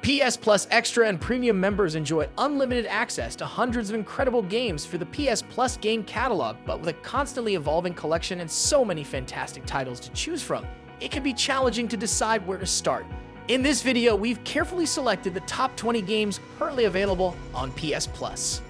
PS Plus Extra and Premium members enjoy unlimited access to hundreds of incredible games for the PS Plus game catalog, but with a constantly evolving collection and so many fantastic titles to choose from, it can be challenging to decide where to start. In this video, we've carefully selected the top 20 games currently available on PS Plus.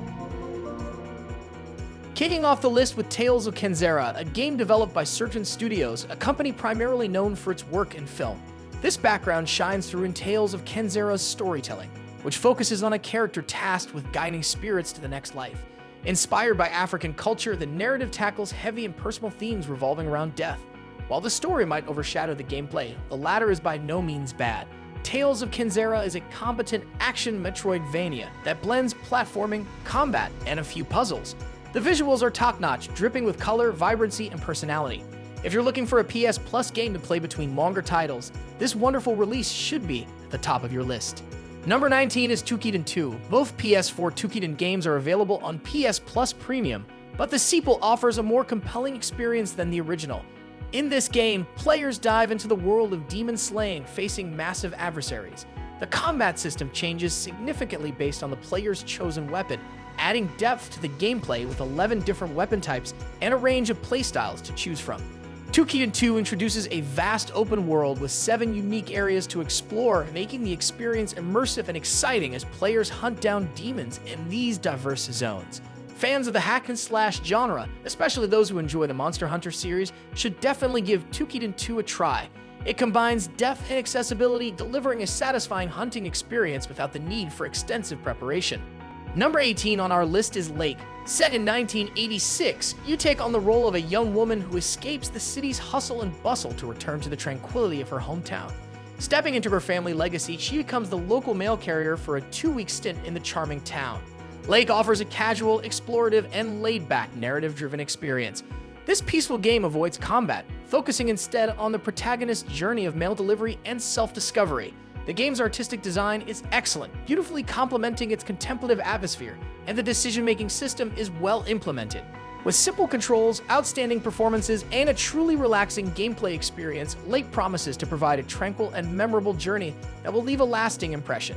Kicking off the list with Tales of Kenzera, a game developed by Certain Studios, a company primarily known for its work in film. This background shines through in Tales of Kenzera's storytelling, which focuses on a character tasked with guiding spirits to the next life. Inspired by African culture, the narrative tackles heavy and personal themes revolving around death. While the story might overshadow the gameplay, the latter is by no means bad. Tales of Kenzera is a competent action Metroidvania that blends platforming, combat, and a few puzzles. The visuals are top-notch, dripping with color, vibrancy, and personality. If you're looking for a PS Plus game to play between longer titles, this wonderful release should be at the top of your list. Number 19 is Toukiden 2. Both PS4 Toukiden games are available on PS Plus Premium, but the sequel offers a more compelling experience than the original. In this game, players dive into the world of demon slaying, facing massive adversaries. The combat system changes significantly based on the player's chosen weapon, adding depth to the gameplay with 11 different weapon types and a range of playstyles to choose from. Toukiden 2 introduces a vast open world with 7 unique areas to explore, making the experience immersive and exciting as players hunt down demons in these diverse zones. Fans of the hack-and-slash genre, especially those who enjoy the Monster Hunter series, should definitely give Toukiden 2 a try. It combines depth and accessibility, delivering a satisfying hunting experience without the need for extensive preparation. Number 18 on our list is Lake. Set in 1986, you take on the role of a young woman who escapes the city's hustle and bustle to return to the tranquility of her hometown. Stepping into her family legacy, she becomes the local mail carrier for a 2-week stint in the charming town. Lake offers a casual, explorative, and laid-back narrative-driven experience. This peaceful game avoids combat, focusing instead on the protagonist's journey of mail delivery and self-discovery. The game's artistic design is excellent, beautifully complementing its contemplative atmosphere, and the decision-making system is well implemented. With simple controls, outstanding performances, and a truly relaxing gameplay experience, Lake promises to provide a tranquil and memorable journey that will leave a lasting impression.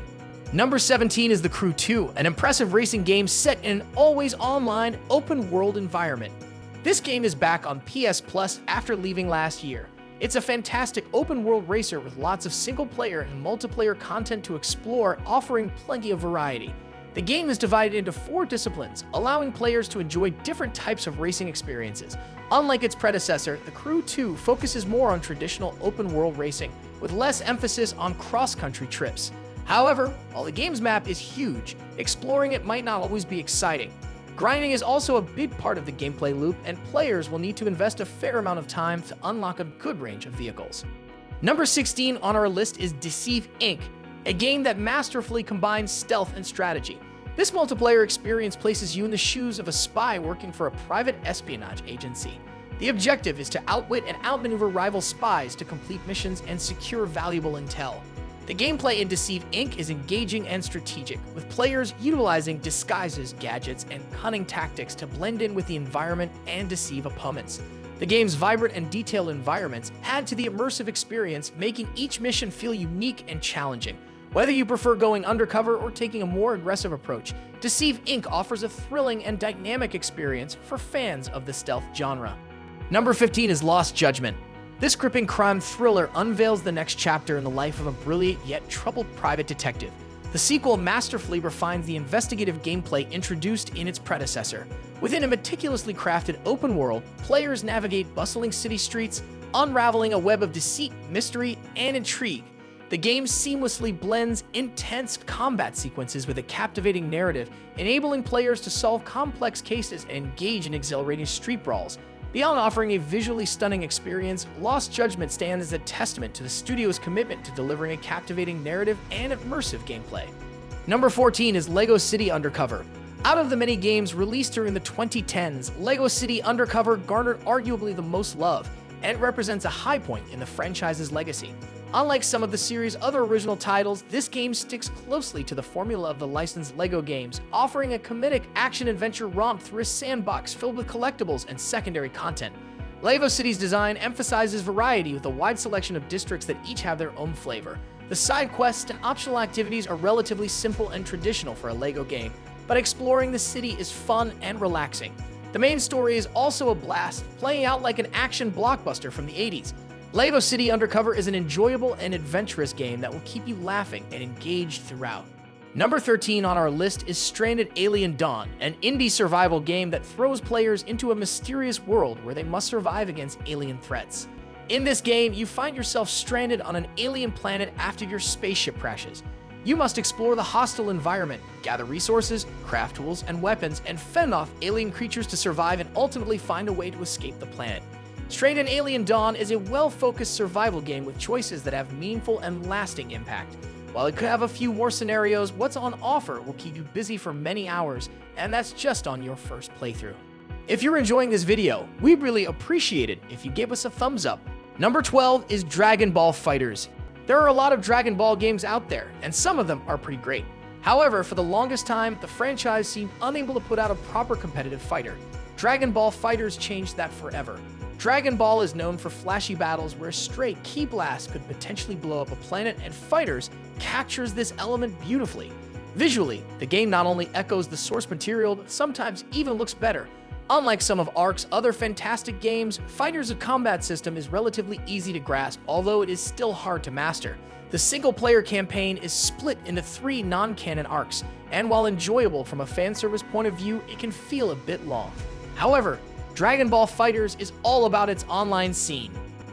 Number 17 is The Crew 2, an impressive racing game set in an always-online, open-world environment. This game is back on PS Plus after leaving last year. It's a fantastic open-world racer with lots of single-player and multiplayer content to explore, offering plenty of variety. The game is divided into 4 disciplines, allowing players to enjoy different types of racing experiences. Unlike its predecessor, The Crew 2 focuses more on traditional open-world racing, with less emphasis on cross-country trips. However, while the game's map is huge, exploring it might not always be exciting. Grinding is also a big part of the gameplay loop, and players will need to invest a fair amount of time to unlock a good range of vehicles. Number 16 on our list is Deceive Inc., a game that masterfully combines stealth and strategy. This multiplayer experience places you in the shoes of a spy working for a private espionage agency. The objective is to outwit and outmaneuver rival spies to complete missions and secure valuable intel. The gameplay in Deceive Inc. is engaging and strategic, with players utilizing disguises, gadgets, and cunning tactics to blend in with the environment and deceive opponents. The game's vibrant and detailed environments add to the immersive experience, making each mission feel unique and challenging. Whether you prefer going undercover or taking a more aggressive approach, Deceive Inc. offers a thrilling and dynamic experience for fans of the stealth genre. Number 15 is Lost Judgment. This gripping crime thriller unveils the next chapter in the life of a brilliant yet troubled private detective. The sequel masterfully refines the investigative gameplay introduced in its predecessor. Within a meticulously crafted open world, players navigate bustling city streets, unraveling a web of deceit, mystery, and intrigue. The game seamlessly blends intense combat sequences with a captivating narrative, enabling players to solve complex cases and engage in exhilarating street brawls. Beyond offering a visually stunning experience, Lost Judgment stands as a testament to the studio's commitment to delivering a captivating narrative and immersive gameplay. Number 14 is Lego City Undercover. Out of the many games released during the 2010s, Lego City Undercover garnered arguably the most love, and it represents a high point in the franchise's legacy. Unlike some of the series' other original titles, this game sticks closely to the formula of the licensed LEGO games, offering a comedic action-adventure romp through a sandbox filled with collectibles and secondary content. Lego City's design emphasizes variety with a wide selection of districts that each have their own flavor. The side quests and optional activities are relatively simple and traditional for a LEGO game, but exploring the city is fun and relaxing. The main story is also a blast, playing out like an action blockbuster from the 80s. LEGO City Undercover is an enjoyable and adventurous game that will keep you laughing and engaged throughout. Number 13 on our list is Stranded: Alien Dawn, an indie survival game that throws players into a mysterious world where they must survive against alien threats. In this game, you find yourself stranded on an alien planet after your spaceship crashes. You must explore the hostile environment, gather resources, craft tools and weapons, and fend off alien creatures to survive and ultimately find a way to escape the planet. Stranded: Alien Dawn is a well-focused survival game with choices that have meaningful and lasting impact. While it could have a few more scenarios, what's on offer will keep you busy for many hours, and that's just on your first playthrough. If you're enjoying this video, we'd really appreciate it if you gave us a thumbs up. Number 12 is Dragon Ball FighterZ. There are a lot of Dragon Ball games out there, and some of them are pretty great. However, for the longest time, the franchise seemed unable to put out a proper competitive fighter. Dragon Ball FighterZ changed that forever. Dragon Ball is known for flashy battles where a stray ki blast could potentially blow up a planet, and FighterZ captures this element beautifully. Visually, the game not only echoes the source material, but sometimes even looks better. Unlike some of ARC's other fantastic games, FighterZ's combat system is relatively easy to grasp, although it is still hard to master. The single-player campaign is split into 3 non-canon arcs, and while enjoyable from a fan service point of view, it can feel a bit long. However, Dragon Ball FighterZ is all about its online scene.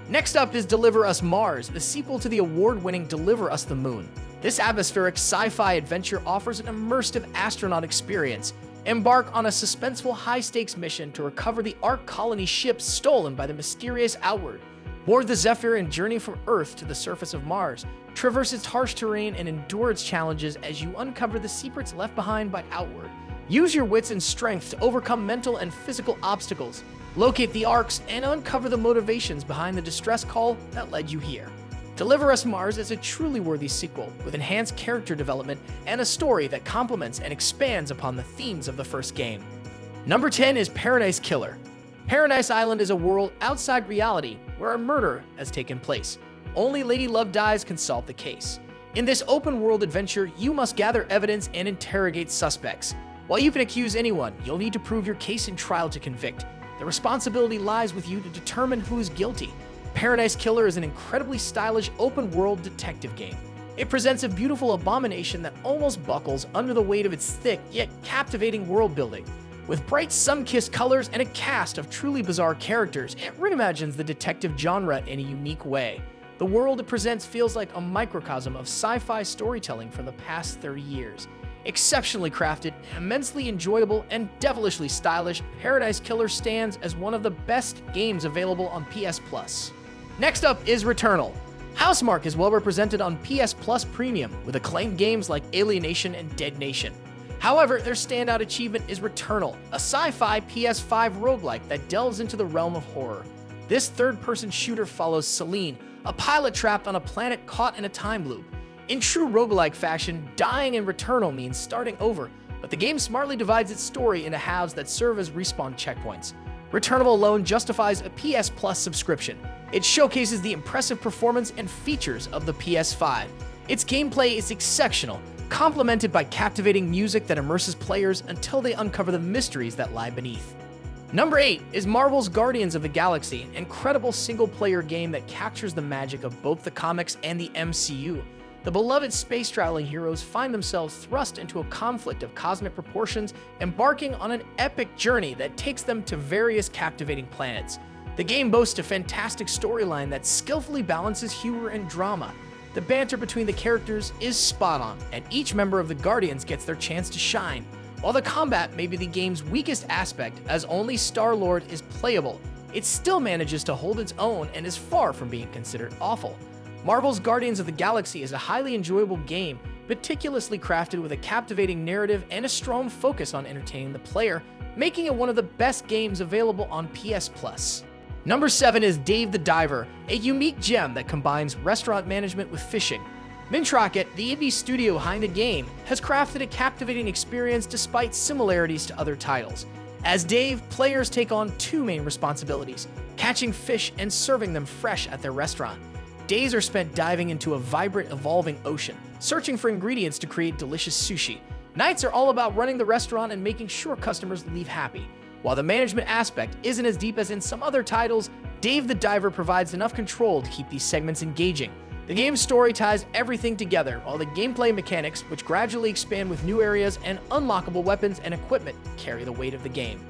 Next up is Deliver Us Mars, the sequel to the award-winning Deliver Us the Moon. This atmospheric sci-fi adventure offers an immersive astronaut experience. Embark on a suspenseful high-stakes mission to recover the Ark colony ship stolen by the mysterious Outward. Board the Zephyr and journey from Earth to the surface of Mars. Traverse its harsh terrain and endure its challenges as you uncover the secrets left behind by Outward. Use your wits and strength to overcome mental and physical obstacles. Locate the Arks and uncover the motivations behind the distress call that led you here. Deliver Us Mars is a truly worthy sequel, with enhanced character development and a story that complements and expands upon the themes of the first game. Number 10 is Paradise Killer. Paradise Island is a world outside reality where a murder has taken place. Only Lady Love Dies can solve the case. In this open-world adventure, you must gather evidence and interrogate suspects. While you can accuse anyone, you'll need to prove your case in trial to convict. The responsibility lies with you to determine who is guilty. Paradise Killer is an incredibly stylish open-world detective game. It presents a beautiful abomination that almost buckles under the weight of its thick yet captivating world building. With bright sun-kissed colors and a cast of truly bizarre characters, it reimagines the detective genre in a unique way. The world it presents feels like a microcosm of sci-fi storytelling from the past 30 years. Exceptionally crafted, immensely enjoyable, and devilishly stylish, Paradise Killer stands as one of the best games available on PS Plus. Next up is Returnal. Housemarque is well represented on PS Plus Premium, with acclaimed games like Alienation and Dead Nation. However, their standout achievement is Returnal, a sci-fi PS5 roguelike that delves into the realm of horror. This third-person shooter follows Celine, a pilot trapped on a planet caught in a time loop. In true roguelike fashion, dying in Returnal means starting over, but the game smartly divides its story into halves that serve as respawn checkpoints. Returnal alone justifies a PS Plus subscription. It showcases the impressive performance and features of the PS5. Its gameplay is exceptional, complemented by captivating music that immerses players until they uncover the mysteries that lie beneath. Number 8 is Marvel's Guardians of the Galaxy, an incredible single-player game that captures the magic of both the comics and the MCU. The beloved space-traveling heroes find themselves thrust into a conflict of cosmic proportions, embarking on an epic journey that takes them to various captivating planets. The game boasts a fantastic storyline that skillfully balances humor and drama. The banter between the characters is spot on, and each member of the Guardians gets their chance to shine. While the combat may be the game's weakest aspect, as only Star-Lord is playable, it still manages to hold its own and is far from being considered awful. Marvel's Guardians of the Galaxy is a highly enjoyable game, meticulously crafted with a captivating narrative and a strong focus on entertaining the player, making it one of the best games available on PS Plus. Number 7 is Dave the Diver, a unique gem that combines restaurant management with fishing. Mintrocket, the indie studio behind the game, has crafted a captivating experience despite similarities to other titles. As Dave, players take on 2 main responsibilities: catching fish and serving them fresh at their restaurant. days are spent diving into a vibrant, evolving ocean, searching for ingredients to create delicious sushi. Nights are all about running the restaurant and making sure customers leave happy. While the management aspect isn't as deep as in some other titles, Dave the Diver provides enough control to keep these segments engaging. The game's story ties everything together, while the gameplay mechanics, which gradually expand with new areas and unlockable weapons and equipment, carry the weight of the game.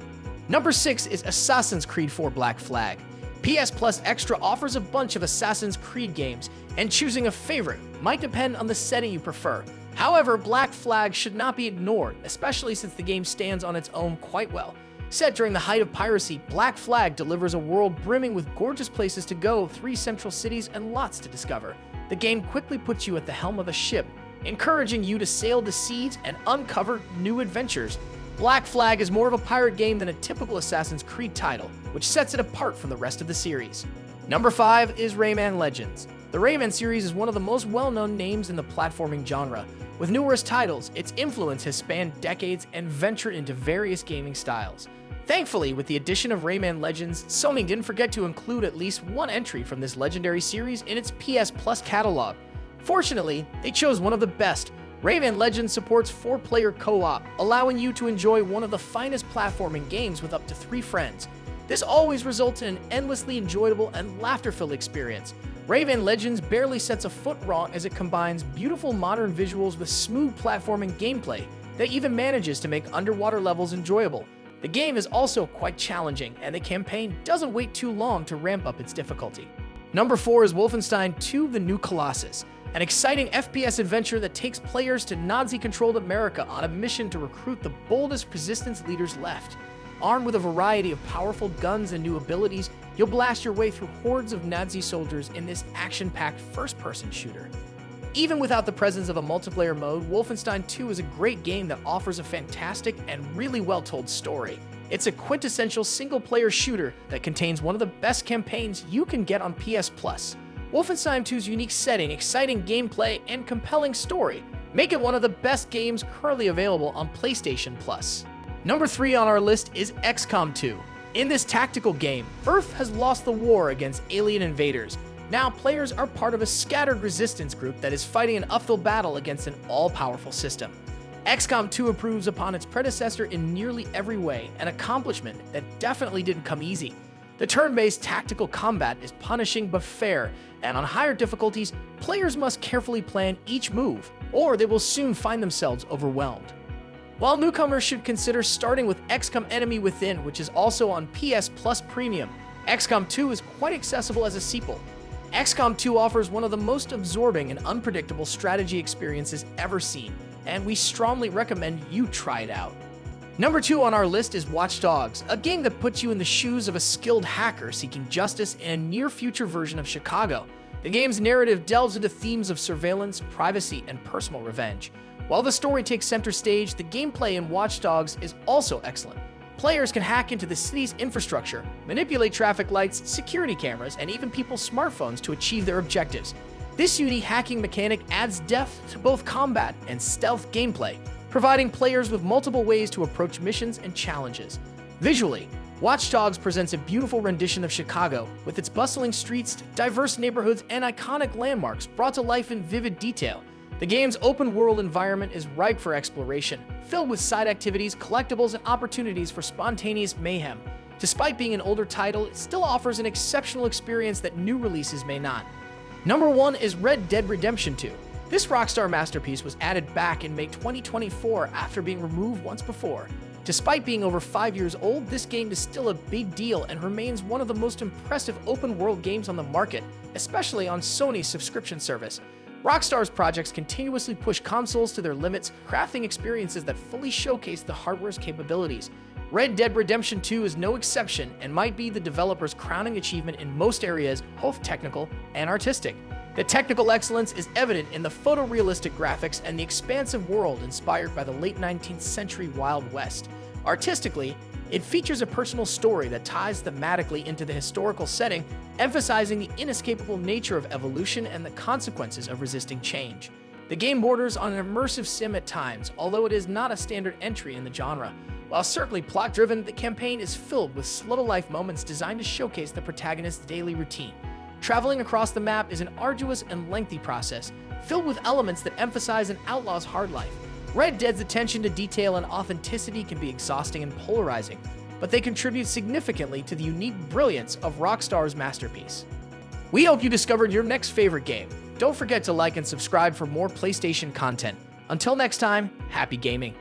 Number 6 is Assassin's Creed 4 Black Flag. PS Plus Extra offers a bunch of Assassin's Creed games, and choosing a favorite might depend on the setting you prefer. However, Black Flag should not be ignored, especially since the game stands on its own quite well. Set during the height of piracy, Black Flag delivers a world brimming with gorgeous places to go, 3 central cities, and lots to discover. The game quickly puts you at the helm of a ship, encouraging you to sail the seas and uncover new adventures. Black Flag is more of a pirate game than a typical Assassin's Creed title, which sets it apart from the rest of the series. Number 5 is Rayman Legends. The Rayman series is one of the most well-known names in the platforming genre. With numerous titles, its influence has spanned decades and ventured into various gaming styles. Thankfully, with the addition of Rayman Legends, Sony didn't forget to include at least one entry from this legendary series in its PS Plus catalog. Fortunately, they chose one of the best. Rayman Legends supports 4-player co-op, allowing you to enjoy one of the finest platforming games with up to 3 friends. This always results in an endlessly enjoyable and laughter-filled experience. Rayman Legends barely sets a foot wrong as it combines beautiful modern visuals with smooth platforming gameplay that even manages to make underwater levels enjoyable. The game is also quite challenging, and the campaign doesn't wait too long to ramp up its difficulty. Number 4 is Wolfenstein 2: The New Colossus, an exciting FPS adventure that takes players to Nazi-controlled America on a mission to recruit the boldest resistance leaders left. Armed with a variety of powerful guns and new abilities, you'll blast your way through hordes of Nazi soldiers in this action-packed first-person shooter. Even without the presence of a multiplayer mode, Wolfenstein 2 is a great game that offers a fantastic and really well-told story. It's a quintessential single-player shooter that contains one of the best campaigns you can get on PS Plus. Wolfenstein 2's unique setting, exciting gameplay, and compelling story make it one of the best games currently available on PlayStation Plus. Number 3 on our list is XCOM 2. In this tactical game, Earth has lost the war against alien invaders. Now, players are part of a scattered resistance group that is fighting an uphill battle against an all-powerful system. XCOM 2 improves upon its predecessor in nearly every way, an accomplishment that definitely didn't come easy. The turn-based tactical combat is punishing but fair, and on higher difficulties, players must carefully plan each move, or they will soon find themselves overwhelmed. While newcomers should consider starting with XCOM Enemy Within, which is also on PS Plus Premium, XCOM 2 is quite accessible as a sequel. XCOM 2 offers one of the most absorbing and unpredictable strategy experiences ever seen, and we strongly recommend you try it out. Number 2 on our list is Watch Dogs, a game that puts you in the shoes of a skilled hacker seeking justice in a near-future version of Chicago. The game's narrative delves into themes of surveillance, privacy, and personal revenge. While the story takes center stage, the gameplay in Watch Dogs is also excellent. Players can hack into the city's infrastructure, manipulate traffic lights, security cameras, and even people's smartphones to achieve their objectives. This unique hacking mechanic adds depth to both combat and stealth gameplay, providing players with multiple ways to approach missions and challenges. Visually, Watch Dogs presents a beautiful rendition of Chicago, with its bustling streets, diverse neighborhoods, and iconic landmarks brought to life in vivid detail. The game's open-world environment is ripe for exploration, filled with side activities, collectibles, and opportunities for spontaneous mayhem. Despite being an older title, it still offers an exceptional experience that new releases may not. Number 1 is Red Dead Redemption 2. This Rockstar masterpiece was added back in May 2024 after being removed once before. Despite being over 5 years old, this game is still a big deal and remains one of the most impressive open-world games on the market, especially on Sony's subscription service. Rockstar's projects continuously push consoles to their limits, crafting experiences that fully showcase the hardware's capabilities. Red Dead Redemption 2 is no exception and might be the developer's crowning achievement in most areas, both technical and artistic. The technical excellence is evident in the photorealistic graphics and the expansive world inspired by the late 19th century Wild West. Artistically, it features a personal story that ties thematically into the historical setting, emphasizing the inescapable nature of evolution and the consequences of resisting change. The game borders on an immersive sim at times, although it is not a standard entry in the genre. While certainly plot-driven, the campaign is filled with slow-to-life moments designed to showcase the protagonist's daily routine. Traveling across the map is an arduous and lengthy process, filled with elements that emphasize an outlaw's hard life. Red Dead's attention to detail and authenticity can be exhausting and polarizing, but they contribute significantly to the unique brilliance of Rockstar's masterpiece. We hope you discovered your next favorite game. Don't forget to like and subscribe for more PlayStation content. Until next time, happy gaming!